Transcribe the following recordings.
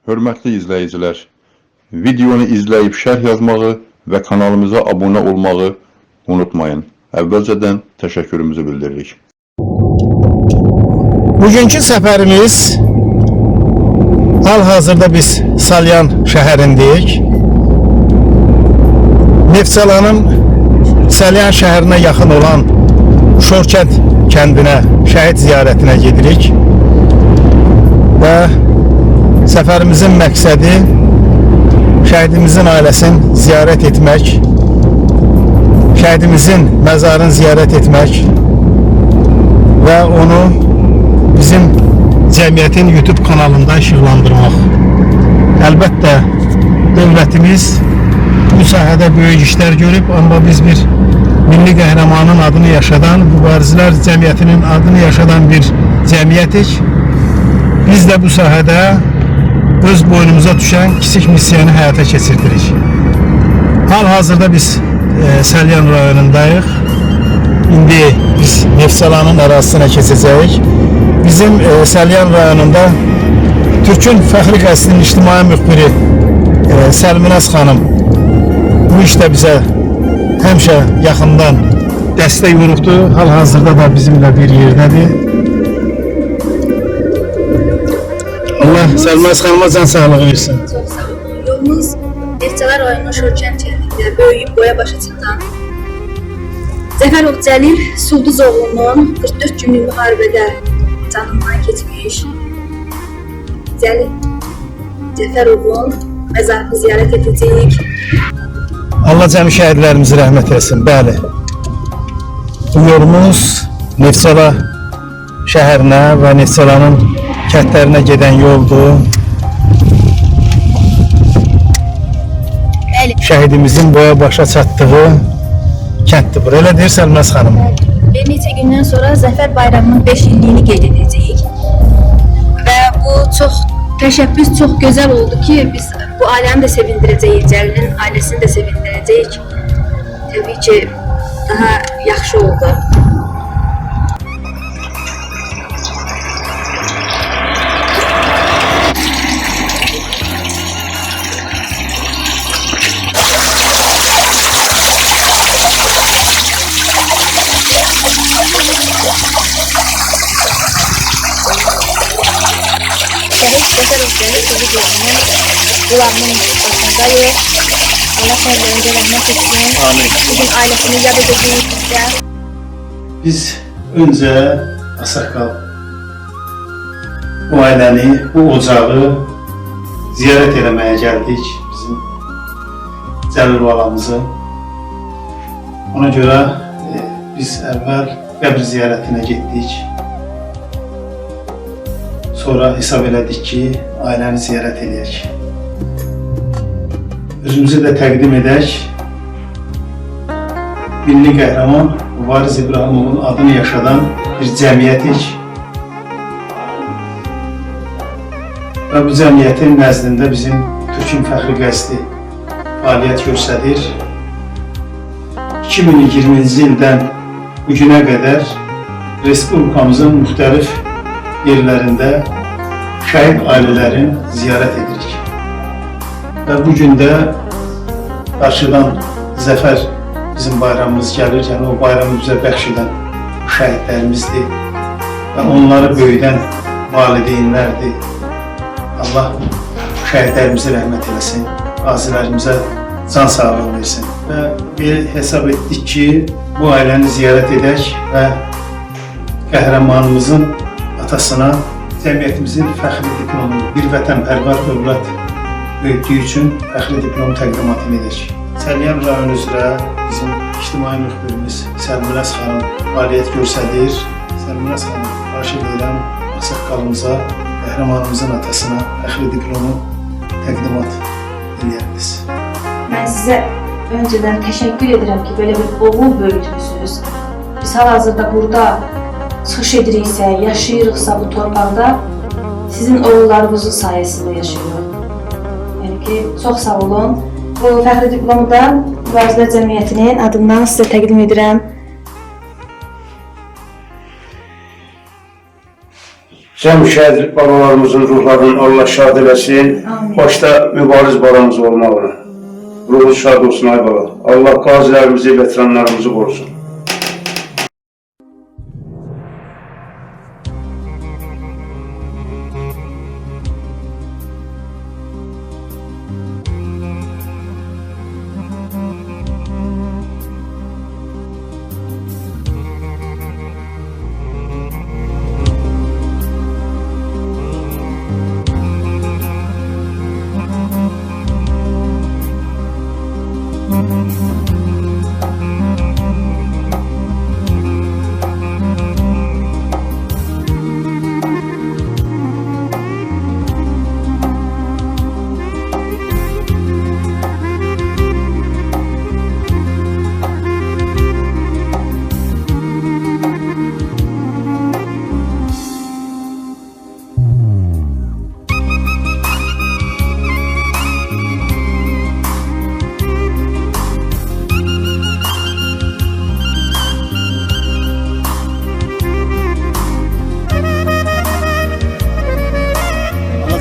Hörmətli izləyicilər, videonu izləyib şərh yazmağı və kanalımıza abunə olmağı unutmayın. Əvvəlcədən təşəkkürümüzü bildiririk. Bugünkü səfərimiz hal-hazırda biz Salyan şəhərindəyik. Neftçalanın Salyan şəhərinə yaxın olan Şorkənd kəndinə, şəhid ziyarətinə gedirik. Və səfərimizin məqsədi şəhidimizin ailəsini ziyarət etmək, şəhidimizin məzarını ziyarət etmək və onu bizim cəmiyyətin YouTube kanalında işıqlandırmaq. Əlbəttə, dövlətimiz bu sahədə böyük işlər görüb, amma biz bir milli qəhrəmanın adını yaşadan, mübarizlər cəmiyyətinin adını yaşadan bir cəmiyyətik. Biz də bu sahədə öz boynumuza düşən kiçik missiyanı həyata keçirdirik. Hal-hazırda biz Salyan rayonundayıq. İndi biz Neftçalanın ərazisinə keçəcəyik. Bizim Salyan rayonunda Türkün Fəxri Qəzetinin ictimai müxbiri Səlminaz xanım bu işdə bizə həmişə yaxından dəstək olubdur. Hal-hazırda da bizimlə bir yerdədir. Allah Səlminaz xanıma can sağlığı versin. Çox sağ olun. Yolumuz Neftçalar rayonunun Şorkənd kəndində böyüyüb boya başa çatan Zəfərov Cəlil Sulduzoğlu'nun 44 günlük müharibədə canından keçmiş Cəlil Cəfərovun məzarını ziyarət edəcəyik. Allah cəmi şəhidlərimizi rəhmət etsin. Bəli. Bu yolumuz Neftçala şəhərinə və Neftçalanın kəndlərinə gedən yoldur. Bəli. Şəhidimizin boya başa çatdığı kənddir. Elə deyir Səlminaz xanım. Bir neçə gündən sonra Zəfər bayramının 5 illiyini qeyd edəcəyik. Və bu təşəbbüs çox gözəl oldu ki, biz bu ailəni də sevindirəcəyik, Cəlilin ailəsini də sevindirəcəyik. Təbii ki, daha yaxşı oldu. Kulağımın başındayız. Allah şəhidlərimizə rəhmət etsin. Amin. Bugün ailəsini yad edəcəyik bizdə. Biz öncə Asakal bu ailəni, bu ocağı ziyarət eləməyə gəldik. Bizim Cəlil balamızı. Ona görə biz əvvəl qəbr ziyarətinə getdik. Sonra hesab elədik ki, ailəni ziyarət edək. Özümüzü də təqdim edək. Milli qəhrəman Mübariz İbrahimovun adını yaşadan bir cəmiyyətik və bu cəmiyyətin nəzdində bizim Türkün Fəxri Qəzeti fəaliyyət göstərir. 2020-ci ildən bu günə qədər Respublikamızın müxtəlif yerlərində şəhid ailələrin ziyarət edirik. Və bugün də qarşıdan Zəfər bizim bayramımız gəlir, yəni o bayramı bizə bəxş edən şəhidlərimizdir və onları böyüdən valideynlərdir. Allah şəhidlərimizə rəhmət eləsin, qazilərimizə can sağlığı versin. Və hesab etdik ki, bu ailəni ziyarət edək və qəhrəmanımızın atasına cəmiyyətimizin fəxri diplomu, bir vətənpərvər övlad böyütdüyü üçün fəxri diplomu təqdimatını edək. Salyan rayonu üzrə bizim ictimai müxbirimiz Səlminaz xanım fəaliyyət göstərir. Səlminaz xanım, xahiş edirəm, Asakkalımıza, qəhrəmanımızın atasına fəxri diplomu təqdimat edərdiniz. Mən sizə öncədən təşəkkür edirəm ki, belə bir oğul böyütmüsünüz. Biz hal-hazırda burada çıxış ediriksə, yaşayırıqsa bu torpaqda sizin oğullarınızın sayəsində yaşayırıq. Yəni ki, çox sağ olun. Bu fəxri diplomu da Mübarizlər Cəmiyyətinin adından sizə təqdim edirəm. Cəm şəhid babalarımızın ruhlarını Allah şad eləsin. Amin. Başta mübariz balamız olmaqla. Ruhu şad olsun ay baba. Allah qazilərimizi, veteranlarımızı qorusun.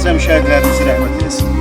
Cəm şəhidlərimizi rəhmət eləsin.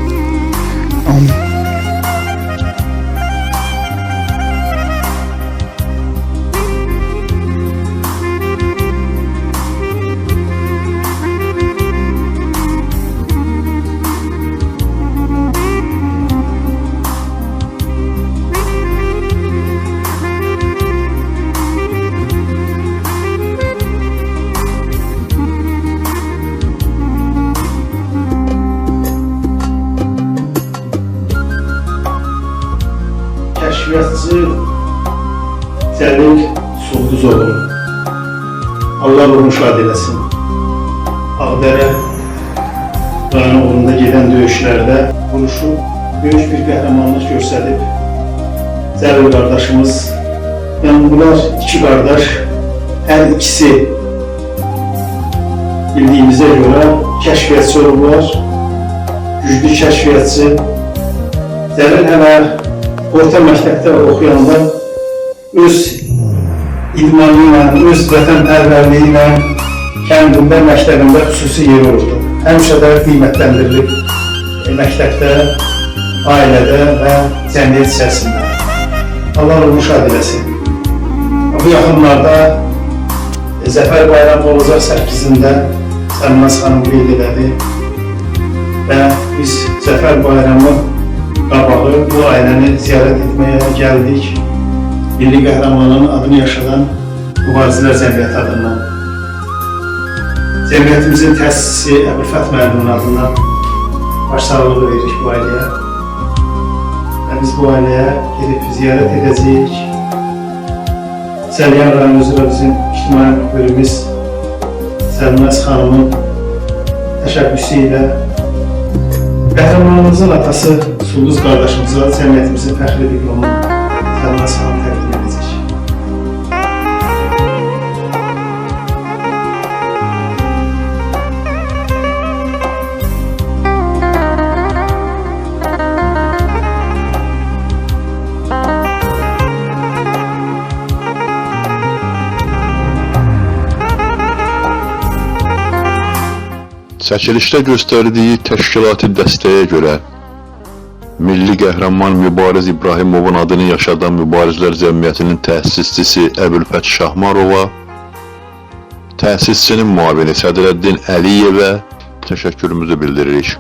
Kəşfiyyatçı Cəlil Sulduzoğlu, Allah ruhunu şad eləsin. Ağdərə rayon uğrunda gedən döyüşlərdə vuruşub, böyük bir qəhrəmanlıq göstərib. Cəlil qardaşımız, yəni bunlar iki qardaş, hər ikisi bildiyimizə görə kəşfiyyatçı olurlar, güclü kəşfiyyatçı. Cəlil hələ orta məktəbdə oxuyanda öz idmanı ilə, öz vətənpərvərliyi ilə kəndində, məktəbində xüsusi yeri oldu. Həmişə də qiymətləndirilib məktəbdə, ailədə və cəmiyyət içərisində. Allah ruhunu şad eləsin. Bu yaxınlarda Zəfər bayramı olacaq 8-də Səlmas xanım qeyd elədi və biz Zəfər bayramı qabağı bu ailəni ziyarət etməyə gəldik. Milli qəhrəmanın adını yaşadan Mübarizlər Cəmiyyəti adından. Cəmiyyətimizin təsisi Əbülfət müəllimin adından başsağlığı veririk bu ailəyə. Və biz bu ailəyə gedib ziyarət edəcəyik. Səlyan rayon üzrə bizim ictimai müxbirimiz Səlməz xanımın təşəbbüsü ilə qəhrəmanımızın atası Sulduz qardaşımıza cəmiyyətimizin fəxri diplomu Səlməz xanım təqdim edəcək. Çəkilişdə göstərdiyi təşkilati dəstəyə görə Milli Qəhrəman Mübariz İbrahimovun adını yaşadan Mübarizlər Cəmiyyətinin təsisçisi Əbülfət Şahmarova, təsisçinin müavini Sədrəddin Əliyevə təşəkkürümüzü bildiririk.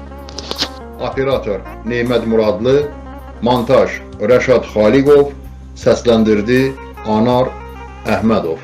Operator Neymət Muradlı, montaj Rəşad Xaliqov, səsləndirdi Anar Əhmədov.